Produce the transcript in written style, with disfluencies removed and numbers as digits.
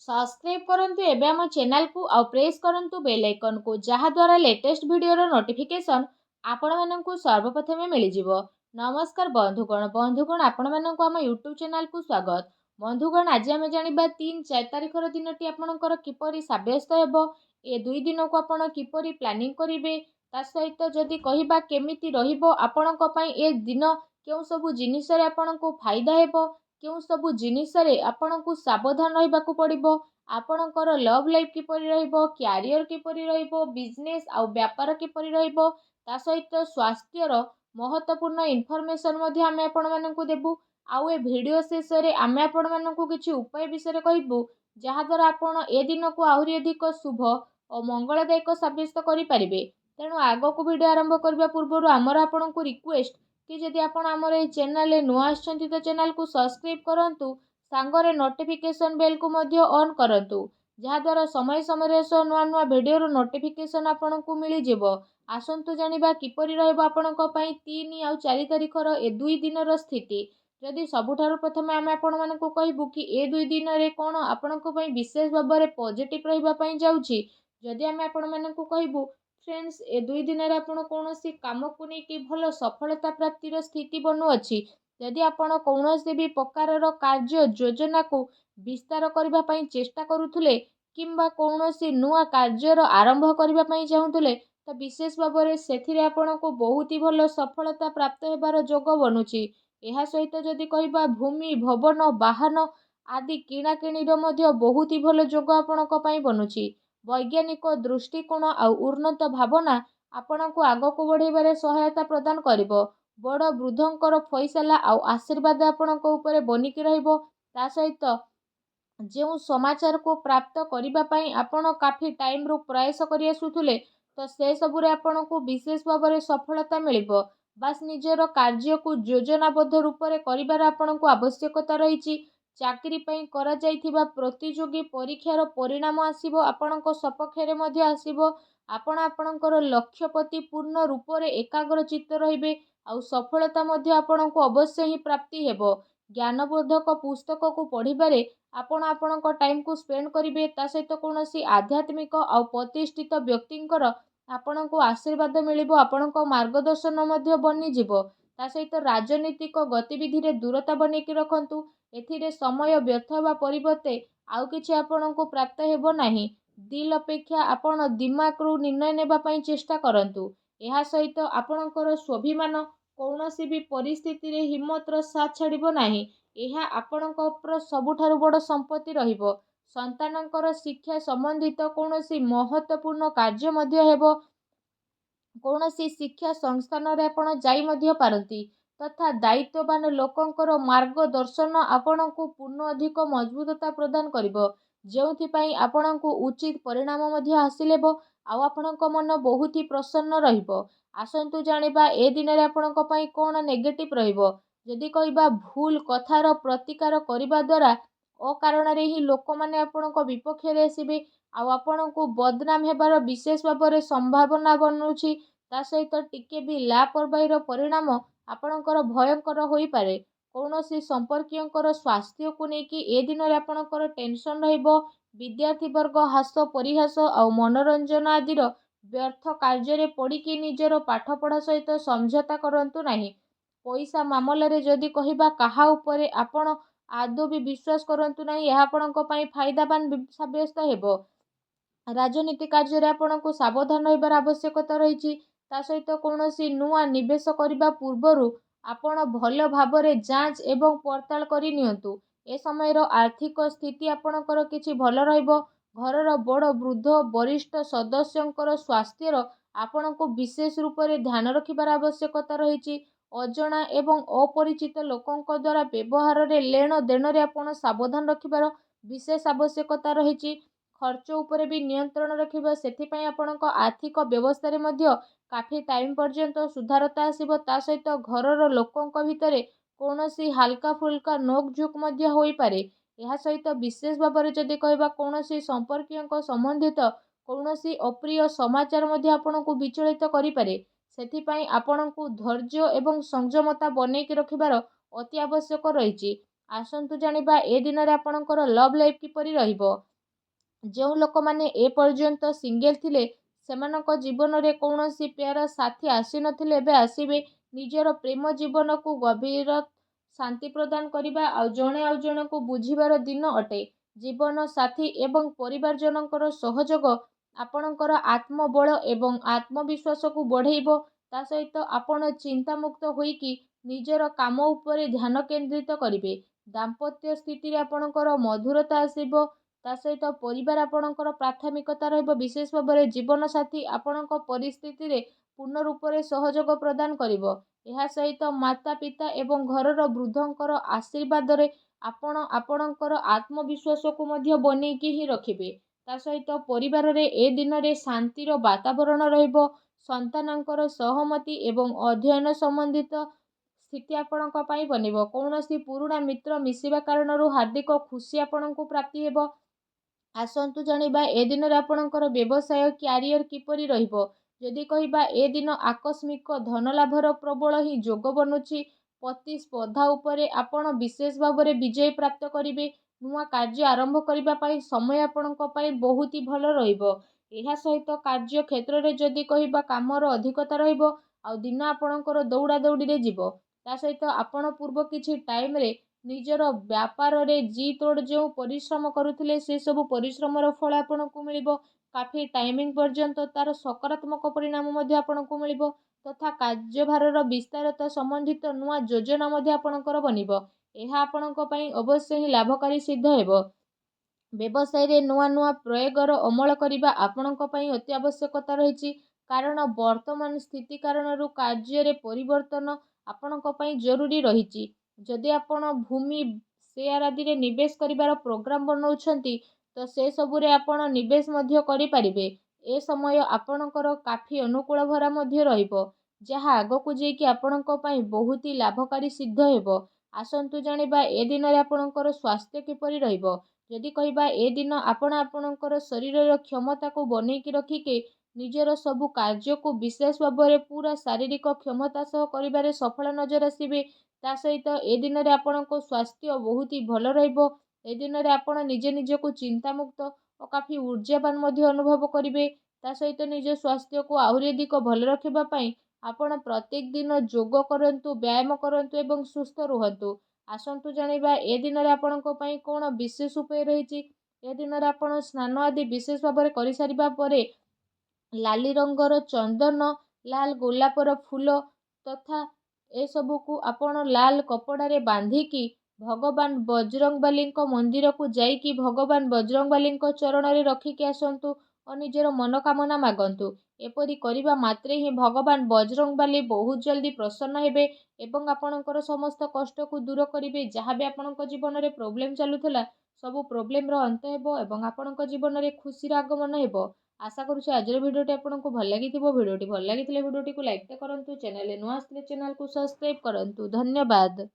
Subscribe करंतु एबे हम चैनल को आउ प्रेस करंतु बेल आइकन को जहा द्वारा लेटेस्ट वीडियो रो नोटिफिकेशन आपण माननकु सर्वप्रथमे मिली जिवो। नमस्कार बंधुगण आपण माननकु हम यूट्यूब चैनल को स्वागत। बंधुगण आज आम जानिबा 3-4 तारिखर दिनटी आपणकर किपरि साब्यस्त हेबो, ए 2 दिन को आपण किपरि प्लानिंग करिवे, ता सहित जदि कहिबा केमिति रहिबो आपणक पई ए दिन, केउ सब जिनिस रे आपणको फायदा हेबो, केउ सबु जिनिस रे आपणको सावधान रहिबाकु पड़िबो, आपणकर लव लाइफ किपरि रहिबो, क्यारियर किपरि रहिबो, बिजनेस आउ व्यापार किपरि रहिबो, ता सहित स्वास्थ्यर महत्वपूर्ण इनफॉरमेशन मध्ये आमे आपण माननकु देबु। आउ ए वीडियो शेष रे आमे आपण माननकु किछि उपाय विषय कहबु, जहा द्वारा आपण ए दिन को आहुरी अधिक शुभ और मंगलदायक साब्यस्त करि परिबे। तेणु आगो को वीडियो आरंभ करबा पूर्व आमर आपणको रिक्वेस्ट कि जदि आपण आमर ए चैनल नुआ आछंती तो चैनल को सब्सक्राइब करंतु, सांगरे नोटिफिकेशन बेल को मध्य ऑन करंतु, जहा द्वारा समय समय सो नुआ नुआ वीडियो रो नोटिफिकेशन आपणको मिली जिवो। आसंतु जानिबा किपरि रहबो आपणको पई 3 आउ 4 तारिखर ए 2 दिनर स्थिति। जदि सबुठारु प्रथमे आमे आपण मानकु कहबु कि ए 2 दिन रे कोन आपणको पई विशेष भाबरे पॉजिटिव रहिबा पई जाउछि। जदि आमे आपण मानकु कहबु फ्रेंड्स ए 2 दिन रे आपण कोनोसी काम को नै कि भलो सफलता प्राप्तिर स्थिति बनु अछि। जदि आपण कौनसी भी प्रकारर कार्य योजना को विस्तार करबा पई चेष्टा करूथुले, किंबा कौनसी नुआ कार्यर आरंभ करबा पई चाहुथुले, तो विशेष भाबरे सेथिरे आपणको बहुत ही भलो सफलता प्राप्त हेबार जोग बनुछि। एहा सहित जदि कहिबा भूमि भवन वाहन आदि किणा किणीर मध्य बहुत ही भलो जोग आपणको पई बनुछि। वैज्ञानिक दृष्टिकोण आउ उन्नत भावना आपणको आगको बढ़ेबारे सहायता प्रदान करिवो। बड़ वृद्धंकर फैसला आउ आशीर्वाद आपणको उपरे बनिकी रहिबो। ता सहित जो समाचार को प्राप्त करिबा पई आपण काफी टाइम रो प्रयास करि आसुथुले, तो से सबुरे आपणको विशेष भाबरे सफलता मिलिबो। बास निजर कार्य को योजनाबद्ध रूप रे करिबार आपणको आवश्यकता रहिछि। चाकरी पई करा जाइथिबा प्रतियोगी परीक्षार परिणाम आसीबो, आपणको सपक्षरे मध्ये आसीबो। आपण आपणकर लक्ष्य प्रति पूर्ण रूप रे एकाग्र चित्त रहिबे, आउ सफलता मध्ये आपणको अवश्य ही प्राप्ति हेबो। ज्ञानबोधक पुस्तक को पढ़िबारे आपण आपणको टाइम को स्पेंड करिवे। ता सहित कोनोसी आध्यात्मिक आउ प्रतिष्ठित व्यक्तिंकर आपणको आशीर्वाद मिलिबो, आपणको मार्गदर्शन मध्ये बनि जिवो। ता सहित राजनीतिक गतिविधि रे दूरता बनेकी रखंतु। एथिरे समय व्यर्थ हेबा परिवर्ते आउ किछि आपणको प्राप्त हेबो नाही। दिल अपेक्षा आपण दिमाग रू निर्णय नेबा पई चेष्टा करंतु। एहा सहित आपणकर स्वाभिमान कौनसी भी परिस्थिति रे हिम्मत रो साथ छाड़िबो नाही। एहा आपणकर सबुठारु बड़ संपत्ति रहिबो। संतानकर शिक्षा संबंधित कौनसी महत्वपूर्ण कार्य मध्य हेबो। कौनसी शिक्षा संस्थान रे आपण जाई मध्य पारंती, तथा दायित्ववान लोकंकर मार्गदर्शन आपणको पूर्ण अधिक मजबूतता प्रदान करिवो, जेउथि पई आपणको उचित परिणाम मध्य हासिलेबो। आउ आपणको मन बहुत ही प्रसन्न रहिबो। आसंतु जानिबा ए दिन रे आपणको पई कोन नेगेटिव रहिबो। जदि कहिबा भूल कथार प्रतिकार करिबा द्वारा अकारण रे ही लोक माने आपणको विपक्ष रे आसीबे, आउ आपणको बदनाम हेबार विशेष भाबरे संभावना बनुछि। ता सहित टिके भी लापरवाहीर परिणाम आपणकर भयंकर होई पारे। कौनसी संपर्कीयंकर स्वास्थ्य को नेकी ए दिन रे आपणकर टेंशन रहिबो। विद्यार्थी वर्ग हास परिहास आउ मनोरंजन आदिर व्यर्थ कार्य रे पड़िकी निजर पाठपढ़ा सहित समझौता करंतु नाही। पैसा मामला रे जदि कहिबा काहा उपरे आपण आदौ भी विश्वास करंतु नाही, एहा आपणको पई फायदावान साब्यस्त हेबो। राजनीति कार्य रे आपणको सावधान रहिबार आवश्यकता रहिछि। ता सहित कौनसी नुआ निवेश करिबा पूर्वरु आपण भल भाबरे जांच एवं पड़ताल करि नियंतु। ए समयर आर्थिक स्थिति आपणकर किछि भल रहिबो। घरर बड़ वृद्ध वरिष्ठ सदस्यंकर स्वास्थ्यर आपणको विशेष रूप रे ध्यान रखिबार आवश्यकता रहिछि। अजणा एवं अपरिचित लोकंक द्वारा व्यवहार रे लेन देन रे आपण सावधान रखिबार विशेष आवश्यकता रहिछि। खर्च उपरे भी नियंत्रण रखिबा, सेथि पई आपणको आर्थिक व्यवस्था रे मध्य काफी टाइम पर्यंत सुधारता आसीबो। ता सहित घरर लोकंक भितरे कौनसी हालका फुल्का नोक झोक मध्य होई पारे। एहा सहित विशेष भाबरे जदि कहिबा कौनसी संपर्कीयंक संबंधित कौनसी अप्रिय समाचार मध्य आपणको विचलित करि पारे। सेथि पई आपणको धैर्य एवं संयमता बनेकी रखिबार अति आवश्यक रहिछि। आसंतु जानिबा ए दिन रे आपणकर लव लाइफ किपरि रहिबो। ଯେଉଁ ଲୋକମାନେ ଏପର୍ଯ୍ୟନ୍ତ ସିଙ୍ଗେଲ ଥିଲେ ସେମାନଙ୍କ ଜୀବନରେ କୌଣସି ପ୍ୟାର ସାଥୀ ଆସିନଥିଲେ ଏବେ ଆସିବେ। ନିଜର ପ୍ରେମ ଜୀବନକୁ ଗଭୀର ଶାନ୍ତି ପ୍ରଦାନ କରିବା ଆଉ ଜଣକୁ ବୁଝିବାର ଦିନ ଅଟେ। ଜୀବନ ସାଥୀ ଏବଂ ପରିବାରଜନଙ୍କର ସହଯୋଗ ଆପଣଙ୍କର ଆତ୍ମବଳ ଏବଂ ଆତ୍ମବିଶ୍ୱାସକୁ ବଢ଼େଇବ। ତା ସହିତ ଆପଣ ଚିନ୍ତାମୁକ୍ତ ହୋଇକି ନିଜର କାମ ଉପରେ ଧ୍ୟାନ କେନ୍ଦ୍ରିତ କରିବେ। ଦାମ୍ପତ୍ୟ ସ୍ଥିତିରେ ଆପଣଙ୍କର ମଧୁରତା ଆସିବ। ତା ସହିତ ପରିବାର ଆପଣଙ୍କର ପ୍ରାଥମିକତା ରହିବ। ବିଶେଷ ଭାବରେ ଜୀବନସାଥୀ ଆପଣଙ୍କ ପରିସ୍ଥିତିରେ ପୂର୍ଣ୍ଣ ରୂପରେ ସହଯୋଗ ପ୍ରଦାନ କରିବ। ଏହା ସହିତ ମାତା ପିତା ଏବଂ ଘରର ବୃଦ୍ଧଙ୍କର ଆଶୀର୍ବାଦରେ ଆପଣ ଆପଣଙ୍କର ଆତ୍ମବିଶ୍ୱାସକୁ ମଧ୍ୟ ବନେଇକି ହିଁ ରଖିବେ। ତା ସହିତ ପରିବାରରେ ଏ ଦିନରେ ଶାନ୍ତିର ବାତାବରଣ ରହିବ। ସନ୍ତାନଙ୍କର ସହମତି ଏବଂ ଅଧ୍ୟୟନ ସମ୍ବନ୍ଧିତ ସ୍ଥିତି ଆପଣଙ୍କ ପାଇଁ ବନିବ। କୌଣସି ପୁରୁଣା ମିତ୍ର ମିଶିବା କାରଣରୁ ହାର୍ଦ୍ଦିକ ଖୁସି ଆପଣଙ୍କୁ ପ୍ରାପ୍ତି ହେବ। ଆସନ୍ତୁ ଜାଣିବା ଏ ଦିନରେ ଆପଣଙ୍କର ବ୍ୟବସାୟ କ୍ୟାରିୟର କିପରି ରହିବ। ଯଦି କହିବା ଏ ଦିନ ଆକସ୍ମିକ ଧନଲାଭର ପ୍ରବଳ ହିଁ ଯୋଗ ବନୁଛି। ପ୍ରତିସ୍ପର୍ଦ୍ଧା ଉପରେ ଆପଣ ବିଶେଷ ଭାବରେ ବିଜୟ ପ୍ରାପ୍ତ କରିବେ। ନୂଆ କାର୍ଯ୍ୟ ଆରମ୍ଭ କରିବା ପାଇଁ ସମୟ ଆପଣଙ୍କ ପାଇଁ ବହୁତ ହି ଭଲ ରହିବ। ଏହା ସହିତ କାର୍ଯ୍ୟ କ୍ଷେତ୍ରରେ ଯଦି କହିବା କାମର ଅଧିକତା ରହିବ ଆଉ ଦିନ ଆପଣଙ୍କର ଦୌଡ଼ା ଦୌଡ଼ିରେ ଯିବ। ତା ସହିତ ଆପଣ ପୂର୍ବ କିଛି ଟାଇମରେ ନିଜର ବ୍ୟାପାରରେ ଜି ତୋଡ଼ ଯେଉଁ ପରିଶ୍ରମ କରୁଥିଲେ ସେସବୁ ପରିଶ୍ରମର ଫଳ ଆପଣଙ୍କୁ ମିଳିବ। କାଫି ଟାଇମିଂ ପର୍ଯ୍ୟନ୍ତ ତାର ସକାରାତ୍ମକ ପରିଣାମ ମଧ୍ୟ ଆପଣଙ୍କୁ ମିଳିବ ତଥା କାର୍ଯ୍ୟଭାରର ବିସ୍ତାରତା ସମ୍ବନ୍ଧିତ ନୂଆ ଯୋଜନା ମଧ୍ୟ ଆପଣଙ୍କର ବନିବ। ଏହା ଆପଣଙ୍କ ପାଇଁ ଅବଶ୍ୟ ହିଁ ଲାଭକାରୀ ସିଦ୍ଧ ହେବ। ବ୍ୟବସାୟରେ ନୂଆ ନୂଆ ପ୍ରୟୋଗର ଅମଳ କରିବା ଆପଣଙ୍କ ପାଇଁ ଅତି ଆବଶ୍ୟକତା ରହିଛି। କାରଣ ବର୍ତ୍ତମାନ ସ୍ଥିତି କାରଣରୁ କାର୍ଯ୍ୟରେ ପରିବର୍ତ୍ତନ ଆପଣଙ୍କ ପାଇଁ ଜରୁରୀ ରହିଛି। ଯଦି ଆପଣ ଭୂମି ସେୟାର ଆଦିରେ ନିବେଶ କରିବାର ପ୍ରୋଗ୍ରାମ ବନାଉଛନ୍ତି ତ ସେସବୁରେ ଆପଣ ନିବେଶ ମଧ୍ୟ କରିପାରିବେ। ଏ ସମୟ ଆପଣଙ୍କର କାଫି ଅନୁକୂଳ ଭରା ମଧ୍ୟ ରହିବ ଯାହା ଆଗକୁ ଯାଇକି ଆପଣଙ୍କ ପାଇଁ ବହୁତ ହି ଲାଭକାରୀ ସିଦ୍ଧ ହେବ। ଆସନ୍ତୁ ଜାଣିବା ଏ ଦିନରେ ଆପଣଙ୍କର ସ୍ୱାସ୍ଥ୍ୟ କିପରି ରହିବ। ଯଦି କହିବା ଏ ଦିନ ଆପଣ ଆପଣଙ୍କର ଶରୀରର କ୍ଷମତାକୁ ବନେଇକି ରଖିକି ନିଜର ସବୁ କାର୍ଯ୍ୟକୁ ବିଶେଷ ଭାବରେ ପୁରା ଶାରୀରିକ କ୍ଷମତା ସହ କରିବାରେ ସଫଳ ନଜର ଆସିବେ। ତା ସହିତ ଏ ଦିନରେ ଆପଣଙ୍କ ସ୍ୱାସ୍ଥ୍ୟ ବହୁତ ହି ଭଲ ରହିବ। ଏ ଦିନରେ ଆପଣ ନିଜକୁ ଚିନ୍ତାମୁକ୍ତ ଓ କାଫି ଊର୍ଜାବାନ ମଧ୍ୟ ଅନୁଭବ କରିବେ। ତା ସହିତ ନିଜ ସ୍ୱାସ୍ଥ୍ୟକୁ ଆହୁରି ଅଧିକ ଭଲ ରଖିବା ପାଇଁ ଆପଣ ପ୍ରତ୍ୟେକ ଦିନ ଯୋଗ କରନ୍ତୁ, ବ୍ୟାୟାମ କରନ୍ତୁ ଏବଂ ସୁସ୍ଥ ରୁହନ୍ତୁ। ଆସନ୍ତୁ ଜାଣିବା ଏ ଦିନରେ ଆପଣଙ୍କ ପାଇଁ କ'ଣ ବିଶେଷ ଉପାୟ ରହିଛି। ଏ ଦିନରେ ଆପଣ ସ୍ନାନ ଆଦି ବିଶେଷ ଭାବରେ କରିସାରିବା ପରେ ଲାଲି ରଙ୍ଗର ଚନ୍ଦନ, ଲାଲ ଗୋଲାପର ଫୁଲ ତଥା ଏସବୁକୁ ଆପଣ ଲାଲ କପଡ଼ାରେ ବାନ୍ଧିକି ଭଗବାନ ବଜରଙ୍ଗବାଲୀଙ୍କ ମନ୍ଦିରକୁ ଯାଇକି ଭଗବାନ ବଜରଙ୍ଗବାଲୀଙ୍କ ଚରଣରେ ରଖିକି ଆସନ୍ତୁ ଓ ନିଜର ମନୋକାମନା ମାଗନ୍ତୁ। ଏପରି କରିବା ମାତ୍ରେ ହିଁ ଭଗବାନ ବଜରଙ୍ଗବାଲୀ ବହୁତ ଜଲ୍ଦି ପ୍ରସନ୍ନ ହେବେ ଏବଂ ଆପଣଙ୍କର ସମସ୍ତ କଷ୍ଟକୁ ଦୂର କରିବେ। ଯାହା ବି ଆପଣଙ୍କ ଜୀବନରେ ପ୍ରୋବ୍ଲେମ ଚାଲୁଥିଲା ସବୁ ପ୍ରୋବ୍ଲେମର ଅନ୍ତ ହେବ ଏବଂ ଆପଣଙ୍କ ଜୀବନରେ ଖୁସିର ଆଗମନ ହେବ। ଆଶା କରୁଛି ଆଜିର ଭିଡ଼ିଓଟି ଆପଣଙ୍କୁ ଭଲ ଲାଗିଥିବ। ଭିଡ଼ିଓଟି ଭଲ ଲାଗିଥିଲେ ଭିଡ଼ିଓଟିକୁ ଲାଇକ୍ କରନ୍ତୁ। ଚ୍ୟାନେଲରେ ନୂଆ ଆସିଥିଲେ ଚ୍ୟାନେଲକୁ ସବସ୍କ୍ରାଇବ୍ କରନ୍ତୁ। ଧନ୍ୟବାଦ।